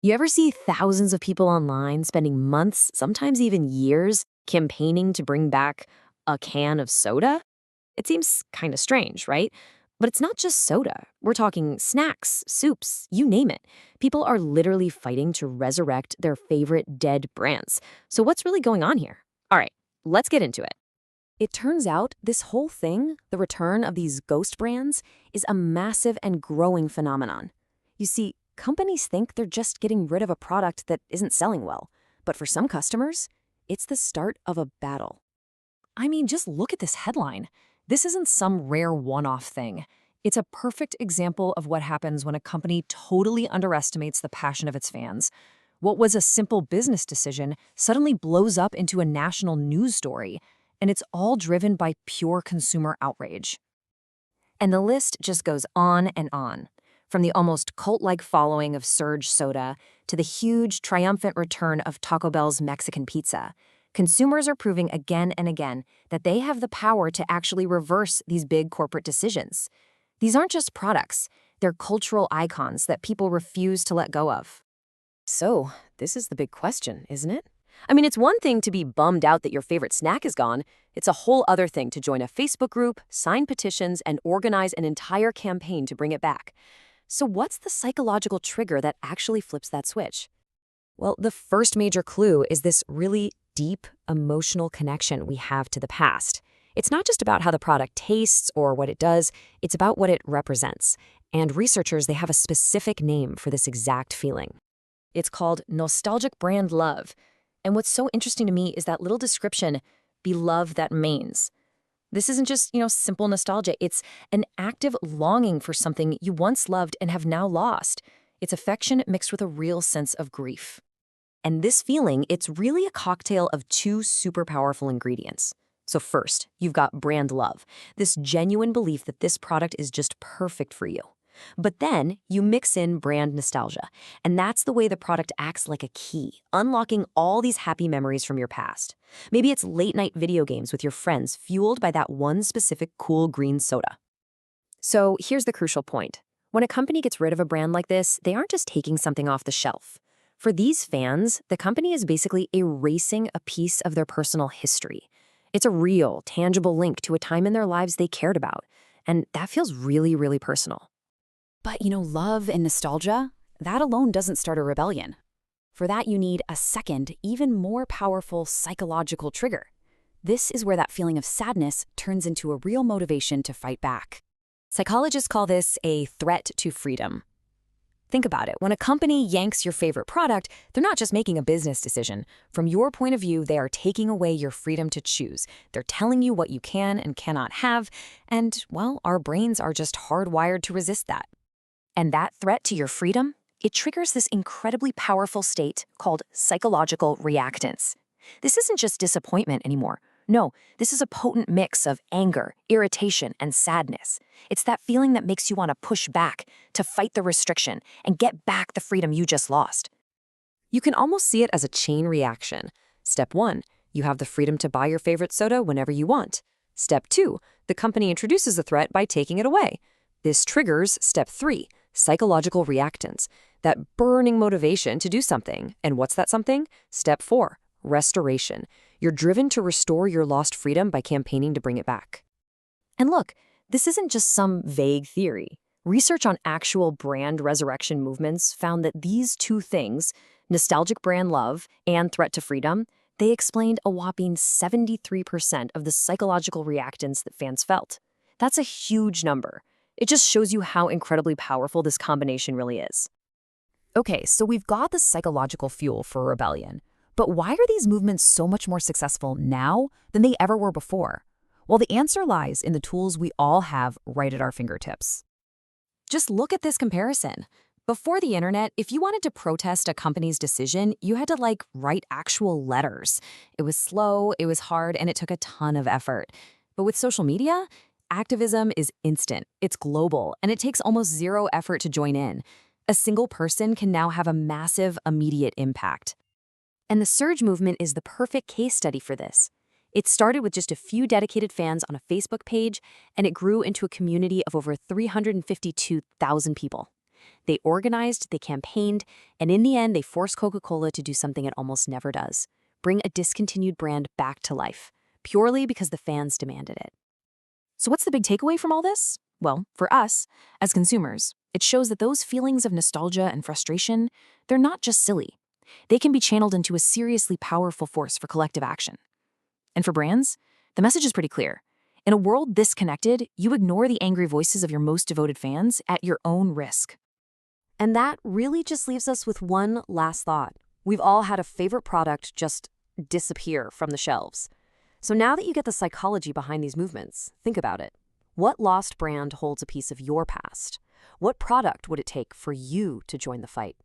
You ever see thousands of people online spending months, sometimes even years, campaigning to bring back a can of soda? It seems kind of strange, right? But it's not just soda. We're talking snacks, soups, you name it. People are literally fighting to resurrect their favorite dead brands. So, what's really going on here? All right, let's get into it. It turns out this whole thing, the return of these ghost brands, is a massive and growing phenomenon. You see, companies think they're just getting rid of a product that isn't selling well, but for some customers, it's the start of a battle. I mean, just look at this headline. This isn't some rare one-off thing. It's a perfect example of what happens when a company totally underestimates the passion of its fans. What was a simple business decision suddenly blows up into a national news story, and it's all driven by pure consumer outrage. And the list just goes on and on. From the almost cult-like following of Surge Soda to the huge, triumphant return of Taco Bell's Mexican pizza, consumers are proving again and again that they have the power to actually reverse these big corporate decisions. These aren't just products, they're cultural icons that people refuse to let go of. So, this is the big question, isn't it? I mean, it's one thing to be bummed out that your favorite snack is gone. It's a whole other thing to join a Facebook group, sign petitions, and organize an entire campaign to bring it back. So what's the psychological trigger that actually flips that switch? Well, the first major clue is this really deep emotional connection we have to the past. It's not just about how the product tastes or what it does, it's about what it represents. And researchers, they have a specific name for this exact feeling. It's called nostalgic brand love. And what's so interesting to me is that little description, beloved that mains. This isn't just, simple nostalgia. It's an active longing for something you once loved and have now lost. It's affection mixed with a real sense of grief. And this feeling, it's really a cocktail of two super powerful ingredients. So first, you've got brand love, this genuine belief that this product is just perfect for you. But then you mix in brand nostalgia, and that's the way the product acts like a key, unlocking all these happy memories from your past. Maybe it's late-night video games with your friends fueled by that one specific cool green soda. So here's the crucial point. When a company gets rid of a brand like this, they aren't just taking something off the shelf. For these fans, the company is basically erasing a piece of their personal history. It's a real, tangible link to a time in their lives they cared about, and that feels really, really personal. But, love and nostalgia, that alone doesn't start a rebellion. For that, you need a second, even more powerful psychological trigger. This is where that feeling of sadness turns into a real motivation to fight back. Psychologists call this a threat to freedom. Think about it. When a company yanks your favorite product, they're not just making a business decision. From your point of view, they are taking away your freedom to choose. They're telling you what you can and cannot have, and, well, our brains are just hardwired to resist that. And that threat to your freedom, it triggers this incredibly powerful state called psychological reactance. This isn't just disappointment anymore. No, this is a potent mix of anger, irritation, and sadness. It's that feeling that makes you want to push back, to fight the restriction, and get back the freedom you just lost. You can almost see it as a chain reaction. Step 1, you have the freedom to buy your favorite soda whenever you want. Step 2, the company introduces the threat by taking it away. This triggers Step 3, psychological reactance, that burning motivation to do something. And what's that something? Step 4, restoration. You're driven to restore your lost freedom by campaigning to bring it back. And look, this isn't just some vague theory. Research on actual brand resurrection movements found that these two things, nostalgic brand love and threat to freedom, they explained a whopping 73% of the psychological reactance that fans felt. That's a huge number. It just shows you how incredibly powerful this combination really is. Okay, so we've got the psychological fuel for rebellion. But why are these movements so much more successful now than they ever were before? Well, the answer lies in the tools we all have right at our fingertips. Just look at this comparison. Before the internet, if you wanted to protest a company's decision, you had to write actual letters. It was slow, it was hard, and it took a ton of effort. But with social media, activism is instant, it's global, and it takes almost zero effort to join in. A single person can now have a massive, immediate impact. And the Surge movement is the perfect case study for this. It started with just a few dedicated fans on a Facebook page, and it grew into a community of over 352,000 people. They organized, they campaigned, and in the end, they forced Coca-Cola to do something it almost never does: bring a discontinued brand back to life, purely because the fans demanded it. So what's the big takeaway from all this? Well, for us, as consumers, it shows that those feelings of nostalgia and frustration, they're not just silly. They can be channeled into a seriously powerful force for collective action. And for brands, the message is pretty clear. In a world this connected, you ignore the angry voices of your most devoted fans at your own risk. And that really just leaves us with one last thought. We've all had a favorite product just disappear from the shelves. So now that you get the psychology behind these movements, think about it. What lost brand holds a piece of your past? What product would it take for you to join the fight?